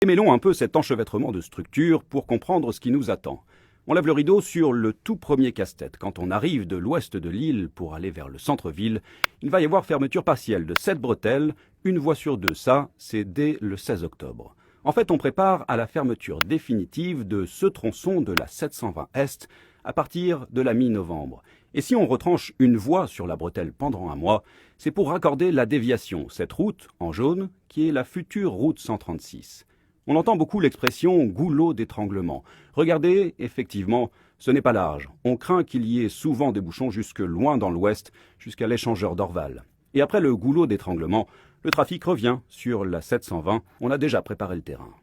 Démêlons un peu cet enchevêtrement de structures pour comprendre ce qui nous attend. On lève le rideau sur le tout premier casse-tête. Quand on arrive de l'ouest de l'île pour aller vers le centre-ville, il va y avoir fermeture partielle de 7 bretelles, une voie sur deux. Ça, c'est dès le 16 octobre. En fait, on prépare à la fermeture définitive de ce tronçon de la 720 Est à partir de la mi-novembre. Et si on retranche une voie sur la bretelle pendant un mois, c'est pour raccorder la déviation, cette route en jaune, qui est la future route 136. On entend beaucoup l'expression goulot d'étranglement. Regardez, effectivement, ce n'est pas large. On craint qu'il y ait souvent des bouchons jusque loin dans l'ouest, jusqu'à l'échangeur d'Orval. Et après le goulot d'étranglement, le trafic revient sur la 720. On a déjà préparé le terrain.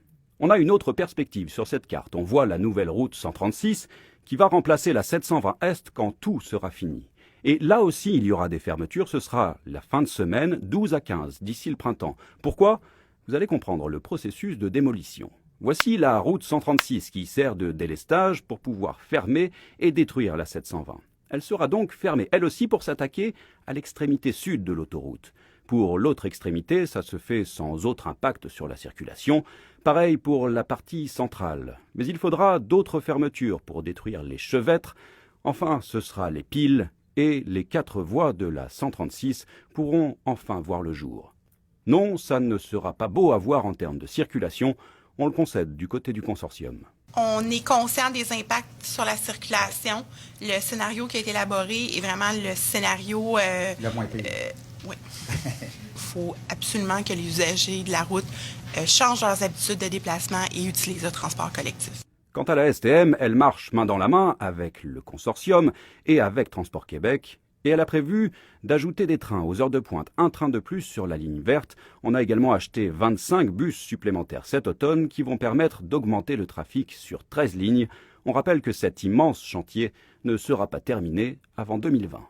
On a une autre perspective sur cette carte. On voit la nouvelle route 136 qui va remplacer la 720 Est quand tout sera fini. Et là aussi, il y aura des fermetures. Ce sera la fin de semaine, 12 à 15, d'ici le printemps. Pourquoi ? Vous allez comprendre le processus de démolition. Voici la route 136 qui sert de délestage pour pouvoir fermer et détruire la 720. Elle sera donc fermée, elle aussi, pour s'attaquer à l'extrémité sud de l'autoroute. Pour l'autre extrémité, ça se fait sans autre impact sur la circulation. Pareil pour la partie centrale. Mais il faudra d'autres fermetures pour détruire les chevêtres. Enfin, ce sera les piles et les 4 voies de la 136 pourront enfin voir le jour. Non, ça ne sera pas beau à voir en termes de circulation, on le concède du côté du consortium. On est conscient des impacts sur la circulation. Le scénario qui a été élaboré est vraiment le scénario... le moins pire. Oui. Il faut absolument que les usagers de la route changent leurs habitudes de déplacement et utilisent le transport collectif. Quant à la STM, elle marche main dans la main avec le consortium et avec Transport Québec. Et elle a prévu d'ajouter des trains aux heures de pointe, un train de plus sur la ligne verte. On a également acheté 25 bus supplémentaires cet automne qui vont permettre d'augmenter le trafic sur 13 lignes. On rappelle que cet immense chantier ne sera pas terminé avant 2020.